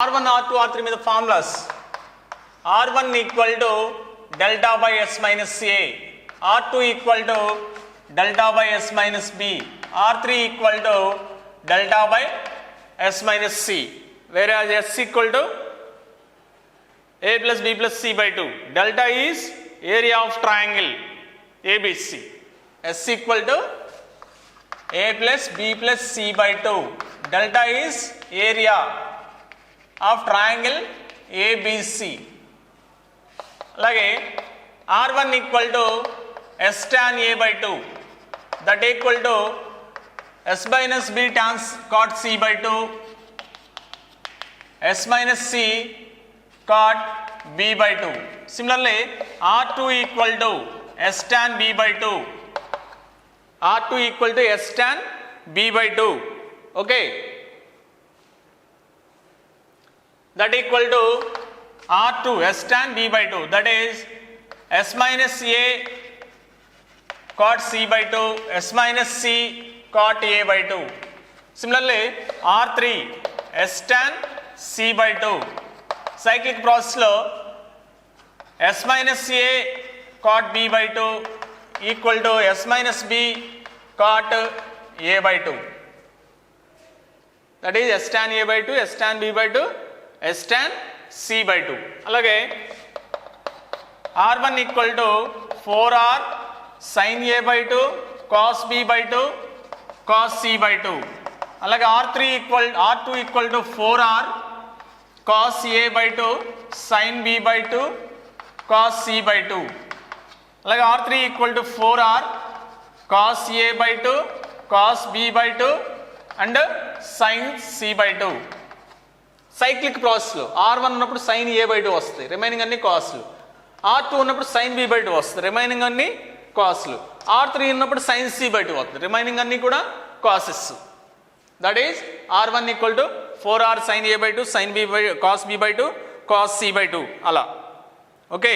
R1, R2, R3 మీద formulas. R1 equal to delta by S minus A. R2 equal to delta by S minus B. R3 equal to delta by S minus C. Whereas S equal to A plus B plus C by 2. Delta is area of triangle ABC. S equal to A plus B plus C by 2. Delta is area of triangle ABC. అలాగే R1 equal to S tan A by 2, that equal to S minus B tan cot C by 2, S minus C cot B by 2. Similarly, R2 equal to S tan B by 2. R2 equal to S tan B by 2. Okay. That equal to R2 S tan B by 2, that is S minus A cot C by 2, S minus C cot A by 2. Similarly, R3 S tan C by 2. Cyclic process lo S minus A cot B by 2 equal to S minus B cot A by 2. That is S tan A by 2, S tan B by 2, S tan C by 2. అలాగే R1 equal to 4R sin A by 2 cos B by 2 cos C by 2. అలాగే R2 equal to 4R cos A by 2 sin B by 2 cos C by 2. అలాగే R3 equal to 4R cos A by 2 cos B by 2 and sin C by 2. Cyclic ప్రాసెస్లో R1 ఉన్నప్పుడు sign A by 2 వస్తుంది, remaining అన్ని కాస్ట్లు. R2 ఉన్నప్పుడు sign B by 2 వస్తుంది, remaining అన్ని కాస్ట్లు. R3 ఉన్నప్పుడు sign C by 2 వస్తుంది, రిమైనింగ్ అన్ని కూడా causes. That is R1 equal to 4R sin A by 2 sin B by cos B by 2 cos C by 2 అలా. ఓకే.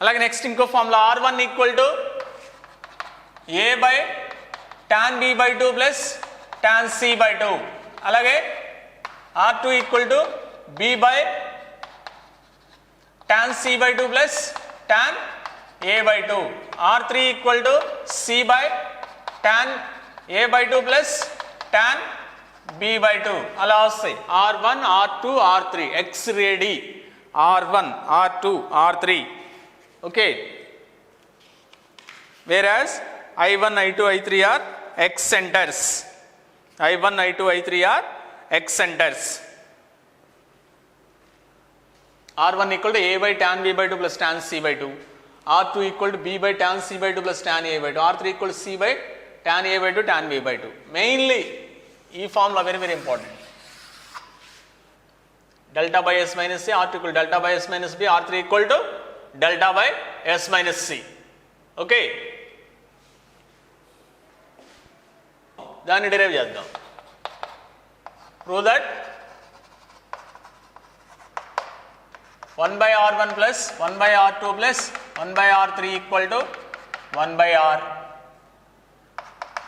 అలాగే నెక్స్ట్ ఇంకో formula R1 equal to A by tan B by 2 plus tan C by 2. అలాగే R2 equal to B by tan C by 2 plus tan A by 2. R3 equal to C by tan A by 2 plus tan B by 2. అలా వస్తాయి R1, R2, R3 X ready R1, R2, R3. Okay. whereas I1, I2, I3 are X centers. I1, I2, I3 are X centers. R1 equal to A by tan B by 2 plus tan C by 2. R2 equal to B by tan C by 2 plus tan A by 2. R3 equal to C by tan A by 2 tan B by 2. Mainly, ఈ formula very very important. Delta by S minus C, R2 equal to delta by S minus B, R3 equal to delta by S minus C. Okay. దాన్ని derive చేద్దాం. Prove that 1 by R1 plus 1 by R2 plus 1 by R3 equal to 1 by R.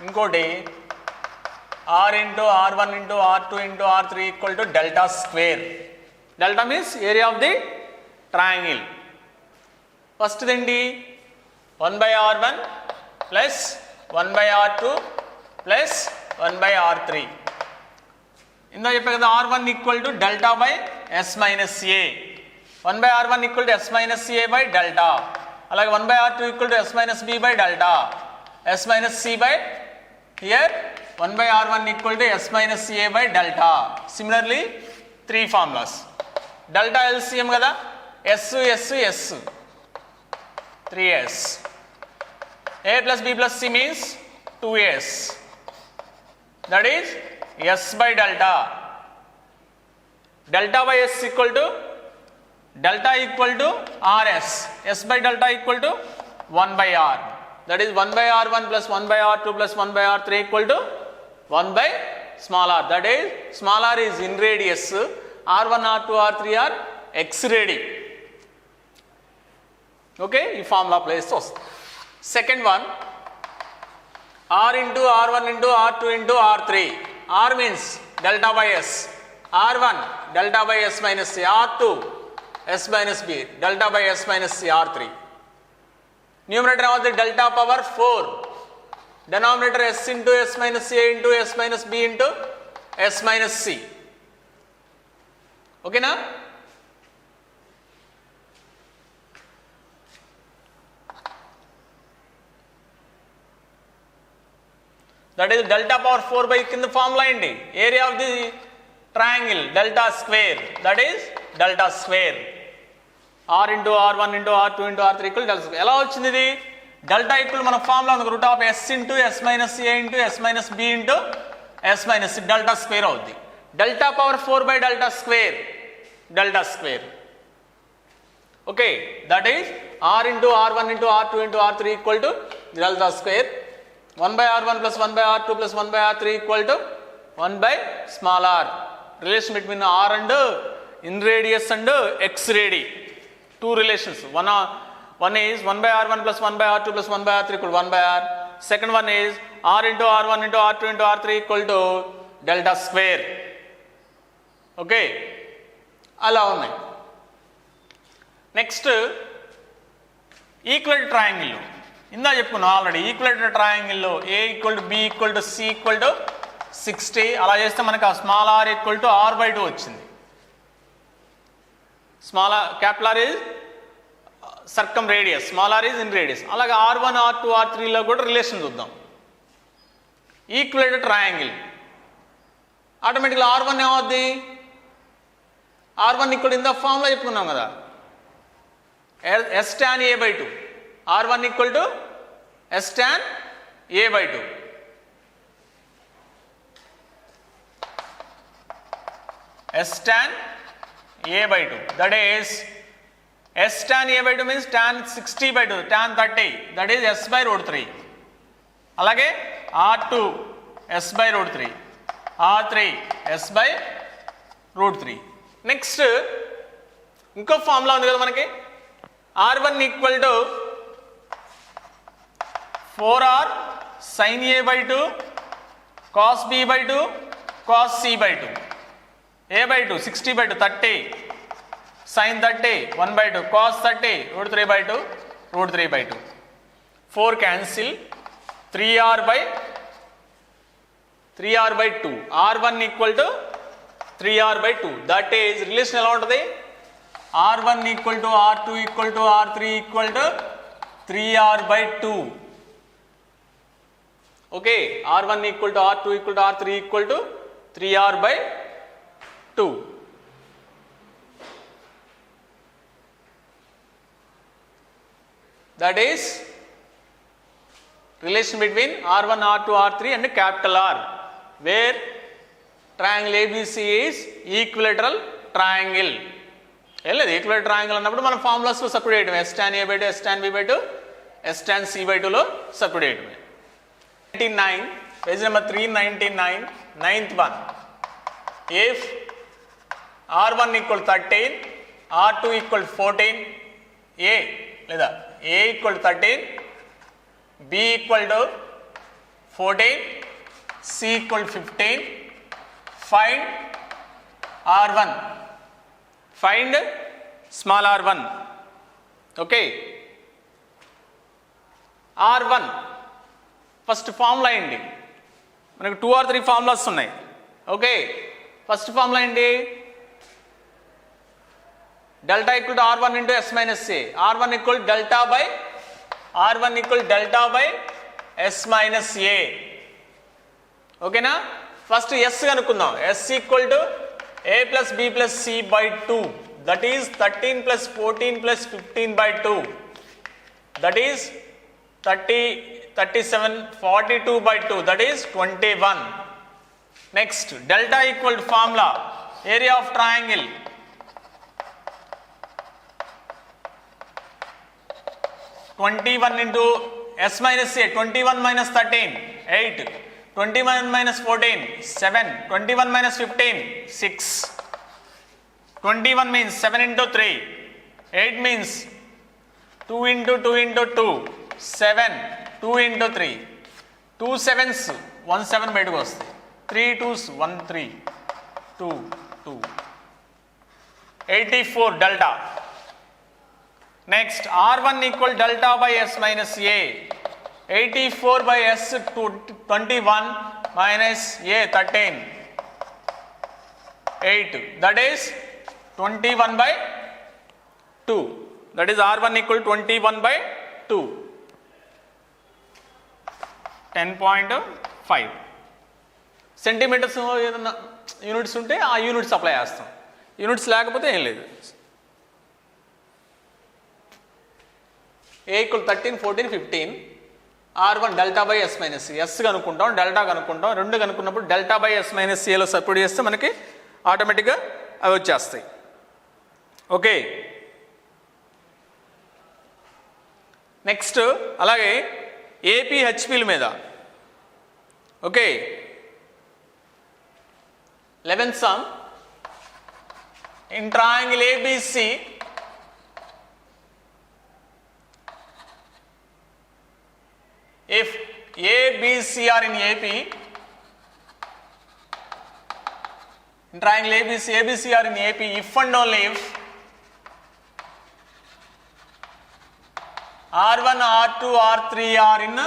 ఇంకోటి R into R1 into R2 into R3 equal to delta square. Delta means area of the triangle. First ఏంటి 1 by R1 plus 1 by R2 plus 1 by R3. ఇందా చెప్పే కదా R1 equal to delta by S minus A. 1 by R1 equal to S minus A by delta. అలాగే 1 by R2 equal to S minus B by delta. S minus C by here 1 by R1 equal to S minus A by delta. Similarly 3 formulas. Delta LCM కదా, S S S 3S. A plus B plus C means 2S. That is S by delta. Delta by S equal to delta equal to RS. S by delta equal to 1 by R. That is 1 by R1 plus 1 by R2 plus 1 by R3 equal to 1 by small r. That is small r is in radius. R1, R2, R3 are X ready. Okay, ఈ formula place వస్తుంది. Second one R into R1 into R2 into R3. R means delta by s, r1 delta by s minus c, r2 s minus b delta by s minus c, r3. Numerator ఏమవుతుంది delta power 4, denominator s into s minus a into s minus b into s minus c. ఓకేనా? That is delta power 4 by కింద formula అండి. Area of the triangle delta square, that is delta square. r into r1 into r2 into r3 equal delta square. ఎలా వచ్చింది ఇది? Delta equal మన formula ఉంది, root of s into s minus a into s minus b into s minus c, delta square అవుద్ది. Delta power 4 by delta square, delta square. Okay, that is r into r1 into r2 into r3 equal to delta square. 1 by r1 plus 1 by r2 plus 1 by r3 equal to 1 by small r. Relation between r and in radius and x radi. Two relations. One is 1 by r1 plus 1 by r2 plus 1 by r3 equal to 1 by r. Second one is r into r1 into r2 into r3 equal to delta square. Okay. అలా ఉన్నాయి. Next equal triangle. ఇందా చెప్పుకున్నాం already. Equilateral ట్రయాంగిల్లో A equal to B equal to C equal to 60. అలా చేస్తే మనకు ఆ small R equal to r by 2 వచ్చింది. Small R, capital R is circumradius, small R is inradius. అలాగే r1 r2 r3లో కూడా relation చూద్దాం. ఈక్వలేటర్ triangle ఆటోమేటిక్గా r1 ఏమవుద్ది? r1 equal in the formula చెప్పుకున్నాం కదా, s tan a by 2. r1 equal to s tan a by 2. S tan a by 2. That is s tan a by 2 means tan 60 by 2, tan 30. That is s by root 3. అలాగే r2 s by root 3, r3 s by root 3. Next ఇంకో formula ఉంది కదా మనకి, r1 equal to 4r sin a by 2 cos b by 2 cos c by 2. a by 2 60 by 2 30 sin 30 1 by 2 cos 30 root 3 by 2 root 3 by 2. 4 cancel, 3r by 2. r1 equal to 3r by 2. That is relation ఎలా ఉంటుంది? r1 equal to r2 equal to r3 equal to 3r by 2. Okay, r1 equal to r2 equal to r3 equal to 3r by 2. That is relation between r1 r2 r3 and capital R, where triangle ABC is equilateral triangle. లేదు, ఈక్వలేటర్ triangle అన్నప్పుడు మనం ఫార్ములాస్లో separate చేయడమే. s tan a by 2, s tan b by 2, s tan c by 2లో separate చేయడమే. 99, page number 399, ninth one. If r1 equal 13, r2 equal 14, a లేదా a equal 13, b equal to 14, c equal 15, find r1, find small r1. Okay, r1 first formula ఏంటి? మనకు 2 or 3 formulas ఉన్నాయి. Okay, first formula ఏంటి? Delta equal to r1 into s minus a. r1 equal delta by s minus a. ఓకేనా? First s కనుక్కుందాం. s equal to a plus b plus c by 2. That is 13 plus 14 plus 15 by 2. That is 37, 42 by 2, that is 21. Next, delta equal to formula, area of triangle. 21 into s minus a, 21 minus 13, 8. 21 minus 14, 7. 21 minus 15, 6. 21 means 7 into 3. 8 means 2 into 2 into 2, 7. 2 into 3, 2 sevens 1 7 బయటకు వస్తాయి, 3 2s 1 3. 2, 2. 84 delta. Next, R1 equal delta by S minus A. 84 by S 21 minus A 13. 8. That is 21 by 2. That is R1 equal 21 by 2. 10.5. Centimetres ఏదన్నా units ఉంటే ఆ units apply చేస్తాం, units లేకపోతే ఏం లేదు. A equal 13, 14, 15. R1 delta by S minus C. S కనుక్కుంటాం, delta కనుక్కుంటాం. రెండు కనుక్కున్నప్పుడు డెల్టా బై ఎస్ మైనస్ సిలో సపోర్ట్ చేస్తే మనకి ఆటోమేటిక్గా అవి వచ్చేస్తాయి. ఓకే, నెక్స్ట్ అలాగే ఏపీ హెచ్పిల మీద. Okay, 11th sum. In triangle ABC, if A, B, C are in AP, in triangle ABC are in AP, if and only if R1, R2, R3 are in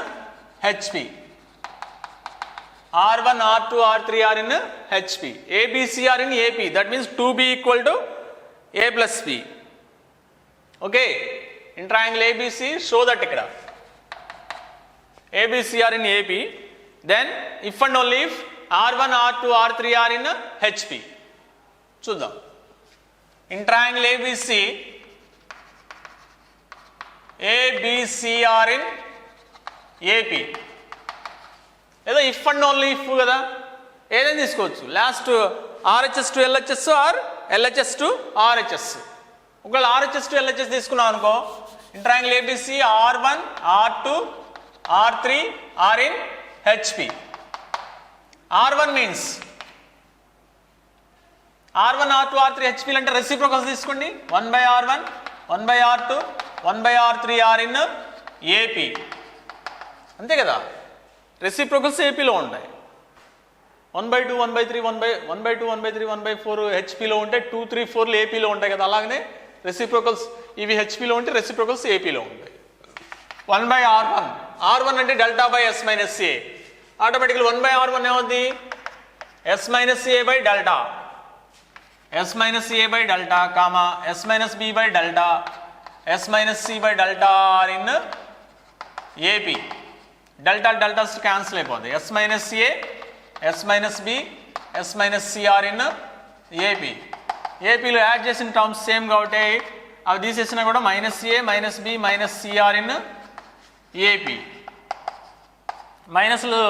HP. R1, R2, R3 are in HP. ABC are in AP. That means 2B equal to A plus B. Okay. In triangle ABC, show that ikkada. ABC are in AP. Then, if and only if R1, R2, R3 are in HP. చూద్దాం. In triangle ABC, ABC are in AP. ఏదో if and only if కదా, ఏదైనా తీసుకోవచ్చు. Last RHS to LHS or LHS to RHS. ఒకవేళ RHS to LHS తీసుకున్నాం అనుకో, in triangle ABC R1, R2, R3 are in HP. R1 means R1, R2, R3 HP అంటే reciprocals తీసుకోండి. 1/R1, 1/R2, 1/R3 are in AP. అంతే కదా, reciprocals ఏపీలో ఉంటాయి. 1/2, 1/3, 1/2, 1/3, 1/4 హెచ్పిలో ఉంటే 2, 3, 4 ఏపీలో ఉంటాయి కదా. అలాగనే రెసిప్రోకల్స్ ఇవి హెచ్పిలో ఉంటే రెసిప్రోకల్స్ ఏపీలో ఉంటాయి. 1/R1, R1 అంటే delta by S minus A. ఆటోమేటిక్గా 1/R1 ఏమవుద్ది? S minus A by delta, S minus A by delta comma S minus B by delta, S minus C by delta are in AP. Delta deltas cancel అయిపోతుంది. S minus A, S minus B, S minus C are in AP. ఏపీలో add చేసిన terms same కాబట్టి అవి తీసేసినా కూడా minus A, minus B, minus C are in AP. మైనస్లు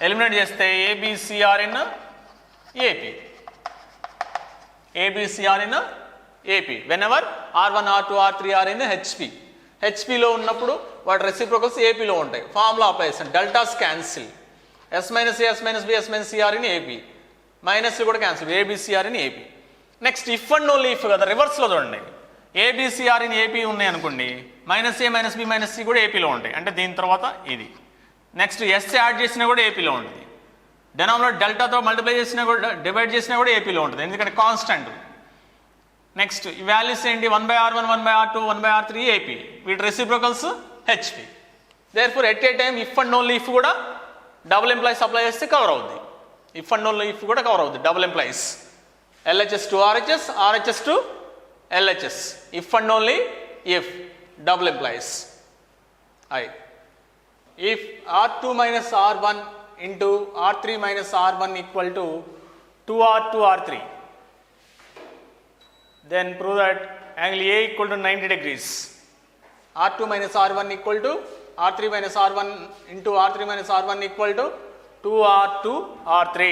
eliminate చేస్తే A B C are in AP. A B C are in AP whenever R1, R2, R3 are in HP. హెచ్పిలో ఉన్నప్పుడు వాటి రెసిప్రోకల్స్ ఏపీలో ఉంటాయి. ఫార్ములా అప్లై చేస్తాం, deltas cancel. S minus A, S minus B, S minus C are in AP. మైనస్లు కూడా cancel, A B C are in AP. Next if and only if కదా, రివర్స్లో చూడండి. ఏబిసిఆర్ ఇన్ ఏపీ ఉన్నాయి అనుకోండి, minus A, minus B, minus C కూడా ఏపీలో ఉంటాయి. అంటే దీని తర్వాత ఇది. నెక్స్ట్ ఎస్ యాడ్ చేసినా కూడా ఏపీలో ఉంటుంది. డెనామినేటర్ డెల్టాతో మల్టిప్లై చేసినా కూడా, డివైడ్ చేసినా కూడా ఏపీలో ఉంటుంది, ఎందుకంటే కాన్స్టెంట్. నెక్స్ట్ ఈ వాల్యూస్ ఏంటి? 1/R1, 1/R2, 1/R3 AP. వీటి reciprocals HP. Therefore at a time if and only if కూడా డబుల్ ఎంప్లాయీస్ అప్లై చేస్తే కవర్ అవుద్ది. ఇఫ్ అండ్ ఓన్లీ ఇఫ్ కూడా కవర్ అవుద్ది. Double implies LHS to RHS, RHS to LHS. If and only if double implies. If R2 minus R1 into R3 minus R1 equal to 2R2 R3, then prove that angle A equal to 90 degrees. R2 minus R1 equal to R3 minus R1 into R3 minus R1 equal to 2R2 R3.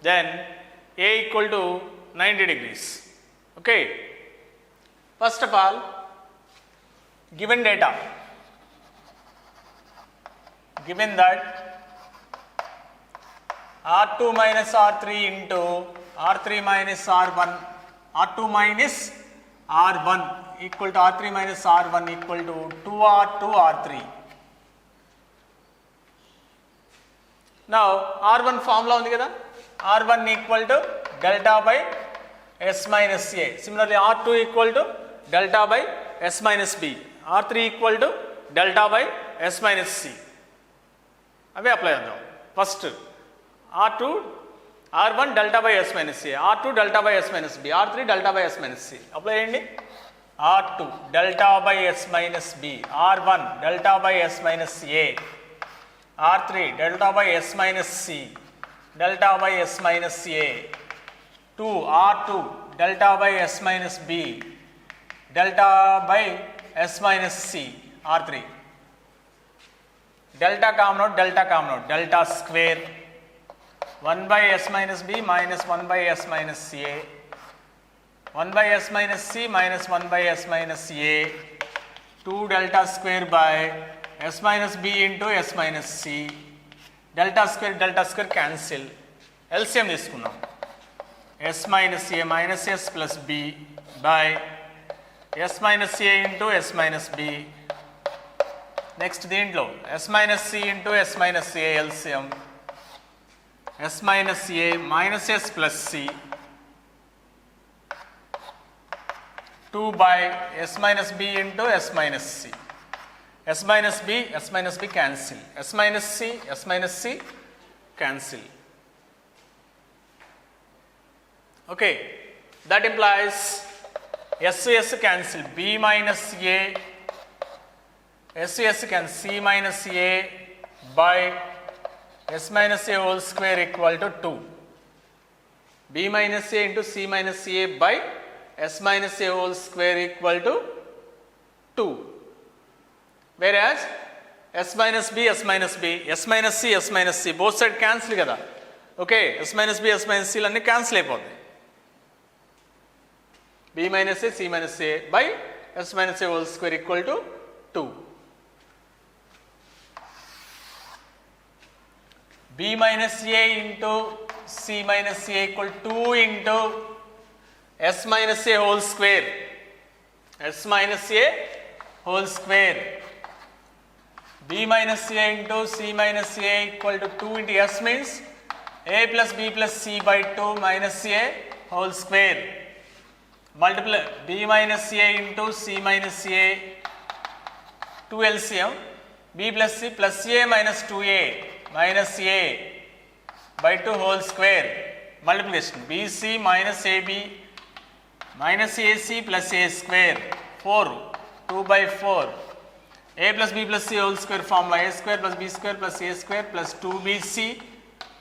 Then A equal to 90 degrees. Okay. First of all, given data, given that R2 minus R3 into R3 minus R1, R2 minus R1 equal to R3 minus R1 equal to 2R2 R3. Now R1 formula ఉంది కదా, R1 equal to delta by S minus A. Similarly, R2 equal to delta by S minus B. R3 equal to delta by S minus C. అవి apply చేద్దాం. First R1 delta by S minus A, R2 delta by S minus B, R3 delta by S minus C. Apply చేయండి. R2 delta by S minus B, R1 delta by S minus A, R3 delta by S minus C, delta by S minus A, 2 R2 delta by S minus B, delta by S minus C, R3. Delta common out, delta square, 1 by S minus B minus 1 by S minus A, 1 by S minus C minus 1 by S minus A, 2 delta square by S minus B into S minus C, delta square cancel. LCM తీసుకున్నాం. S minus A minus S plus B by S minus A into S minus B. Next దీంట్లో S minus C into S minus A LCM. S minus A minus S plus C, 2 by S minus B into S minus C. S minus B cancel. S minus C cancel. Okay, that implies S cancel. B minus A, S can C minus A by S minus A whole square equal to 2. B minus A into C minus A by S minus A whole square equal to 2. Whereas S minus B, S minus C, both side cancel kada. Okay, S minus C lani cancel అయిపోతాయి. B minus A, C minus A by S minus A whole square equal to 2. B minus A into C minus A equal 2 into S minus A whole square. S minus A whole square. B minus A into C minus A equal to 2 into S means A plus B plus C by 2 minus A whole square. Multiply B minus A into C minus A, 2 LCM, B plus C plus A minus 2A minus A by 2 whole square. Multiplication BC minus AB minus AC plus A square, 4, 2 by 4. A plus B plus C whole square formula, A square plus B square plus A square plus 2BC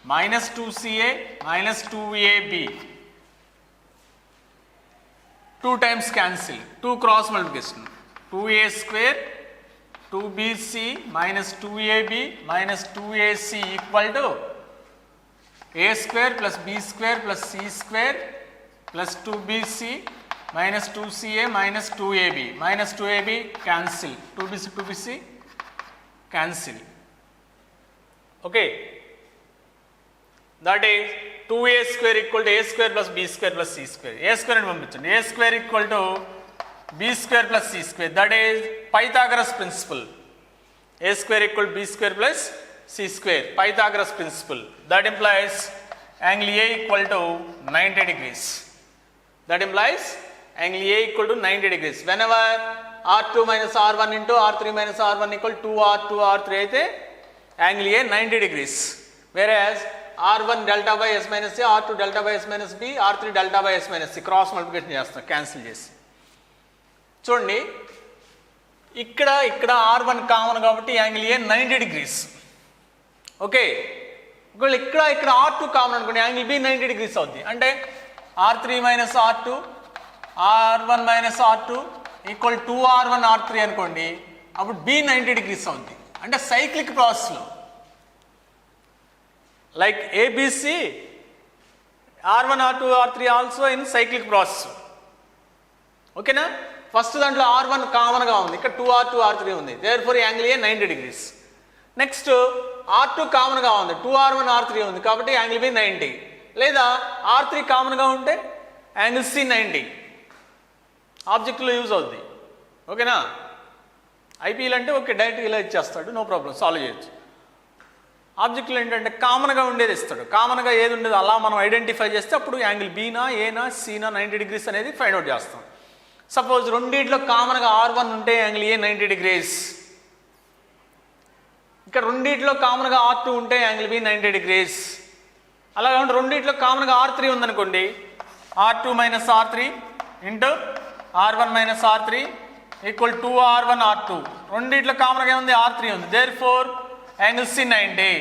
minus 2CA minus 2AB. 2 times cancel, 2 cross multiplication, 2A square, 2BC minus 2AB minus 2AC equal to A square plus B square plus C square plus 2BC minus 2CA minus 2AB. Minus 2AB cancel, 2BC cancel. Okay, that is 2A square equal to A square plus B square plus C square. A square and పంపించండి. A square equal to B square plus C square. That is Pythagoras principle. A square equal to B square plus C square. Pythagoras principle. That implies angle A equal to 90 degrees. That implies angle A equal to 90 degrees. Whenever R2 minus R1 into R3 minus R1 equal to 2R2 R3 అయితే angle A 90 degrees. Whereas R1 delta by S minus A, R2 delta by S minus B, R3 delta by S minus C cross multiplication చేస్తాం cancel చేసి. చూడండి ఇక్కడ R1 common కాబట్టి angle A 90 degrees. Okay, ఒకవేళ ఇక్కడ R2 common అనుకోండి angle B 90 degrees అవుద్ది. అంటే R3 minus R2 R1 minus R2 equal 2R1 R3 అనుకోండి, అప్పుడు B 90 degrees అవుద్ది. అంటే సైక్లిక్ ప్రాసెస్లో like ABC, R1, R2, R3 also in cyclic process. ఓకేనా, ఫస్ట్ దాంట్లో R1 కామన్గా ఉంది, ఇక్కడ 2R2 R3 ఉంది, therefore angle A 90 degrees. Next R2 కామన్గా ఉంది, 2R1 R3 ఉంది కాబట్టి యాంగిల్ B 90, లేదా R3 కామన్గా ఉంటే యాంగిల్ C 90 ఆబ్జెక్ట్లో యూజ్ అవుద్ది. ఓకేనా, ఐపీఎల్ అంటే ఓకే డైరెక్ట్గా ఇలా ఇచ్చేస్తాడు, నో ప్రాబ్లం, సాల్వ్ చేయొచ్చు. ఆబ్జెక్ట్లో ఏంటంటే కామన్గా ఉండేది ఇస్తాడు. కామన్గా ఏది ఉండేది అలా మనం ఐడెంటిఫై చేస్తే అప్పుడు యాంగిల్ బీనా ఏనా సీనా 90 degrees అనేది ఫైండ్ అవుట్ చేస్తాం. సపోజ్ రెండింటిలో కామన్గా R1 ఉంటే యాంగిల్ ఏ 90 degrees, ఇక్కడ రెండింటిలో కామన్గా R2 ఉంటే యాంగిల్ బి 90 degrees. అలాగే రెండింటిలో కామన్గా R3 ఉందనుకోండి, R2 minus R3 into R1 minus R3 equal 2R1 R2. రెండింటిలో కామన్గా ఏముంది? R3 ఉంది. Therefore angle C 90,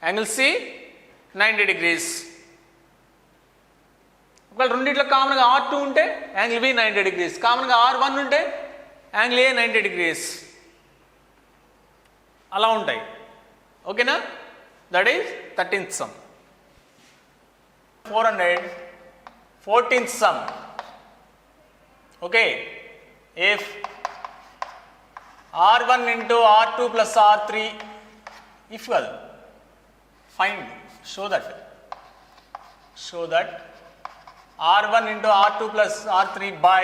angle C 90 degrees. ఒకవేళ రెండింటిలో కామన్గా R2 ఉంటే యాంగిల్ బి 90 degrees, కామన్గా R1 ఉంటే యాంగిల్ ఏ 90 degrees. అలా ఉంటాయి. ఓకేనా? That is 13th sum. 414th sum. Okay, if R1 into R2 plus R3, if well, find, show that R1 into R2 plus R3 by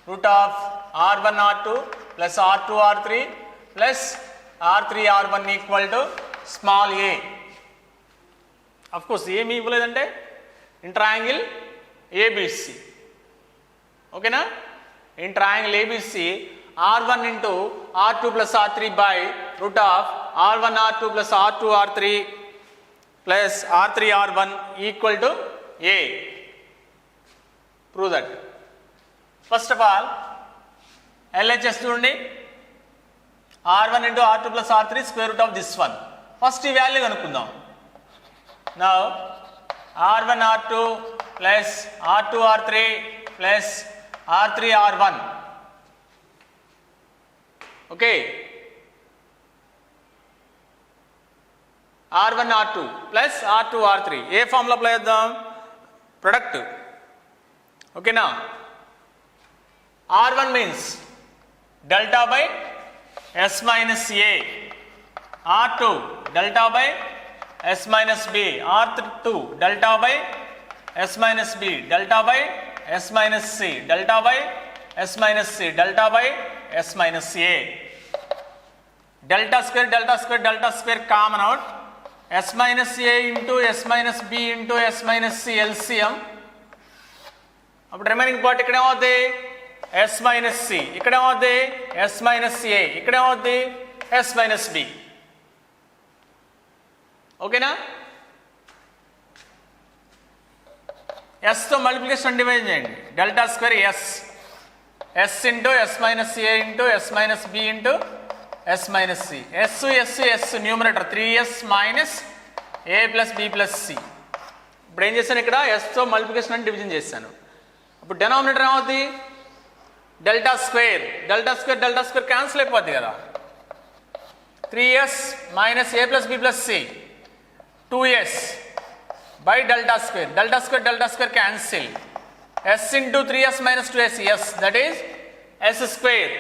root of R1 R2 plus R2 R3 plus R3 R1 equal to small a. Of course ఏమి ఇవ్వలేదంటే in triangle ABC. ఓకేనా? in triangle ABC R1 into R2 plus R3 by root of R1 R2 plus R2 R3 plus R3 R1 equal to A. Prove that. First of all, LHS చూడండి, R1 into R2 plus R3 square root of this one. First ఈ value కనుక్కుందాం. Now R1 R2 plus R2 R3 plus R3 R1. Okay, R1 R2 plus R2 R3 ఏ formula apply చేద్దాం? Product. ఓకేనా? R1 means delta by S minus A, R2 delta by S minus B, R2 delta by S minus B, delta by S minus C, delta by S minus C, delta by S minus A. Delta square common out. S minus A into S minus B into S minus C LCM. అప్పుడు remaining part ఇక్కడ ఏమవుద్ది? S minus C. ఇక్కడ ఏమవుద్ది? S minus A. ఇక్కడ ఏమవుద్ది? S minus B. ఓకేనా? S తో multiplication divide చేయండి. Delta square S into S minus A into S minus B into S minus C. S numerator 3S minus A plus B plus C. ఇప్పుడు ఏం చేశాను? ఇక్కడ S తో multiplication అని division చేశాను. ఇప్పుడు డెనామినేటర్ ఏమవుతుంది? డెల్టా స్క్వేర్ క్యాన్సిల్ అయిపోద్ది కదా. 3S minus A plus B plus C 2S by delta square cancel. S into 3S minus 2S, yes, that is S square.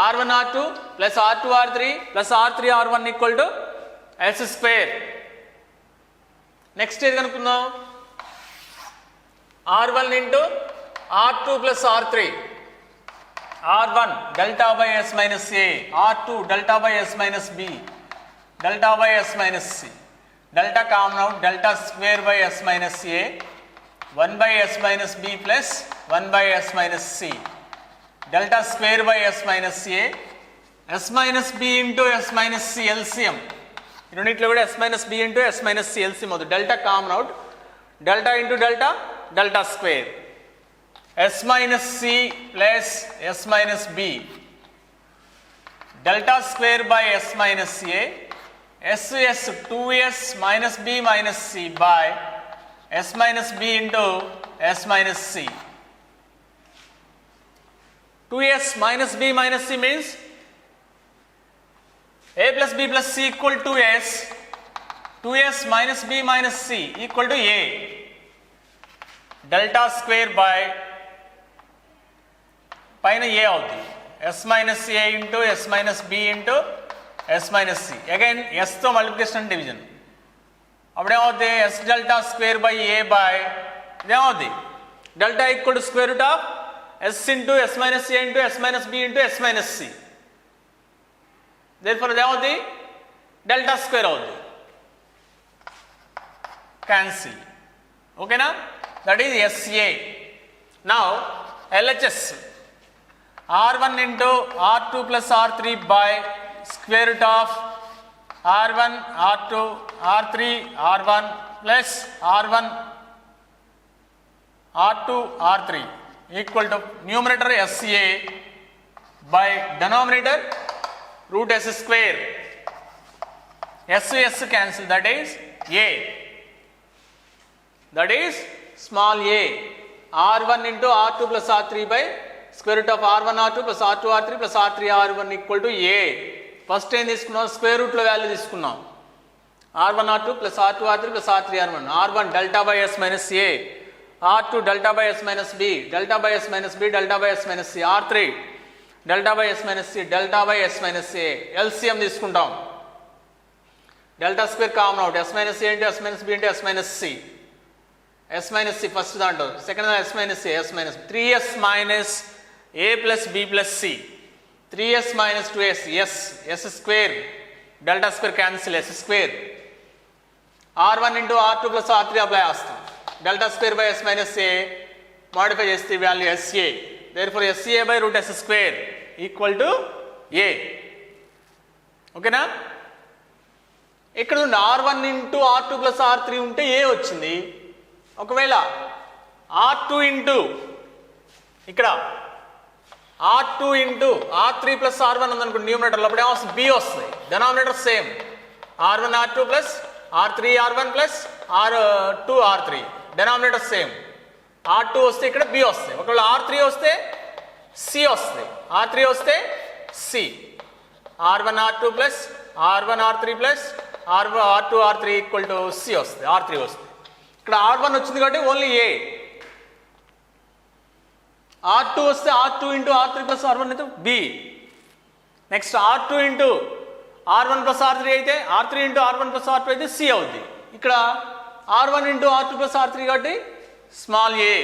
R1 R2 plus R2 R3 plus R3 R1 equal to S square. Next ఏది కనుక్కుందాం? R1 into R2 plus R3. R1 delta by S minus A, R2 delta by S minus B, delta by S minus C. Delta common out, delta square by S minus A, 1 by S minus B plus 1 by S minus C. Delta square by S minus A, S minus B into S minus C LCM. Unitlo kuda S minus B into S minus C LCM avutadi. Delta common out, delta into delta square. S minus C plus S minus B. Delta square by S minus A, S 2S minus B minus C by S minus B into S minus C. 2S minus B minus C means A plus B plus C equal to S. 2S minus B minus C equal to A. Delta square by పైన A అవుతుంది. S minus A into S minus B into S minus C. Again S తో multiplication and division. అప్పుడేమవుతుంది? S delta square by A by ఇదేమవుతుంది? Delta equal to square root of S into S minus A into S minus B into S minus C. Therefore ఇదేమవుతుంది? Delta square అవుద్ది, cancel. ఓకేనా? That is S A. Now LHS R1 into R2 plus R3 by square root of R1, R2, R3, R1 plus R1, R2, R3 equal to numerator SCA by denominator root S square. S cancel, that is A. That is small a. R1 into R2 plus R3 by square root of R1 R2 plus R2 R3 plus R3 R1 equal to A. First ఏం తీసుకున్నాం? Square రూట్లో value తీసుకున్నాం. R1 R2 plus R2 R3 plus R3 R1. R1 delta by S minus A. R2 delta by S minus B. Delta by S minus B. Delta by S minus C. R3 delta by S minus C. Delta by S minus A. LCM తీసుకుంటాం. Delta square common out. S minus A into S minus B into S minus C. S minus C first దాంట్లో, second S minus A. S minus 3S minus A plus B plus C. 3S minus 2S. S square. Delta square cancel. S square. R1 into R2 plus R3 apply చేస్తాం. Delta square by S minus A modify చేస్తే value SA. Therefore SCA by root S square equal to A. ఓకేనా? ఇక్కడ నుండి R1 into R2 plus R3 ఉంటే A వచ్చింది. ఒకవేళ R2 into ఇక్కడ R2 into R3 plus R1 ఉందనుకోండి న్యూమరేటర్లో, అప్పుడు ఏమొస్తుంది? B వస్తుంది. Denominator same, R1 R2 plus R3 R1 plus R2 R3. Denominator same. R2 వస్తే ఇక్కడ B వస్తాయి. ఒకవేళ R3 వస్తే C వస్తాయి. R3 వస్తే C. R1 R2 plus R1 R3 plus R2 R3 equal to C వస్తుంది. R3 వస్తుంది. ఇక్కడ R1 వచ్చింది కాబట్టి ఓన్లీ A. R2 వస్తే R2 into R3 plus R1 అయితే B. Next R2 into R1 plus R3 అయితే R3 into R1 plus R2 అయితే C అవుద్ది. ఇక్కడ R1 into R2 plus R3 కాబట్టి స్మాల్ a.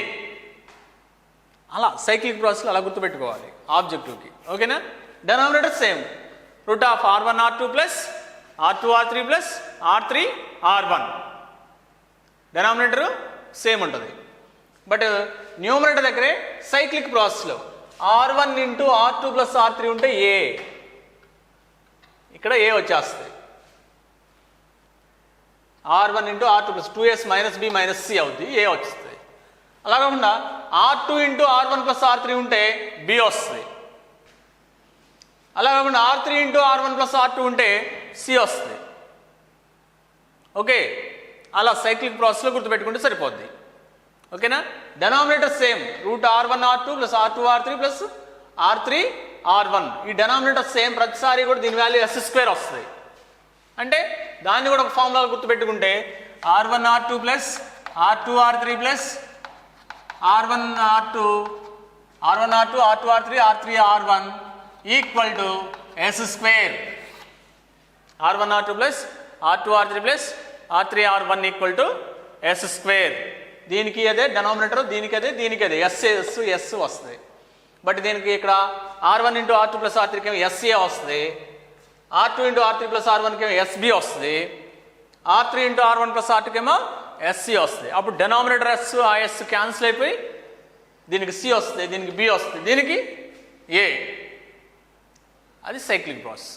అలా సైక్లిక్ ప్రాసెస్ అలా గుర్తుపెట్టుకోవాలి ఆబ్జెక్టివ్కి. ఓకేనా? Denominator same, root of R1 R2 plus R2 R3 plus R3 R1. Denominator same ఉంటుంది. బట్ న్యూమరేటర్ దగ్గరే సైక్లిక్ ప్రాసెస్లో R1 into R2 plus R3 ఉంటే A, ఇక్కడ A వచ్చేస్తుంది. R1 into R2 plus 2S minus B minus C అవుద్ది, A వస్తుంది. అలా కాకుండా R2 into R1 plus R3 ఉంటే B వస్తుంది. అలా కాకుండా R3 into R1 plus R2 ఉంటే C వస్తుంది. ఓకే, అలా సైక్లిక్ ప్రాసెస్లో గుర్తుపెట్టుకుంటే సరిపోద్ది. ఓకేనా? Denominator same, root R1 R2 plus R2 R3 plus R3 R1. ఈ డెనామినేటర్ సేమ్, ప్రతిసారి కూడా దీని వాల్యూ S స్క్వేర్ వస్తుంది. అంటే దాన్ని కూడా ఒక ఫార్ములా గుర్తుపెట్టుకుంటే R1 R2 plus R2 R3 plus R1 R2 R2 R3 R3 R1 equal to S square. R1 R2 plus R2 R3 plus R3 R1 equal to S square. దీనికి అదే denominator, దీనికి అదే, దీనికి అదే ఎస్ వస్తుంది. But దీనికి ఇక్కడ R1 into R2 plus R3కి ఏమో SA వస్తుంది, R2 ఇంటూ R3 ప్లస్ R1కి ఏమో SB వస్తుంది, R3 ఇంటూ R1 ప్లస్ R2కి ఏమో SC వస్తుంది. అప్పుడు డెనామినేటర్ S ఆ S క్యాన్సిల్ అయిపోయి దీనికి C వస్తుంది, దీనికి B వస్తుంది, దీనికి A. అది సైక్లిక్ ప్రాసెస్.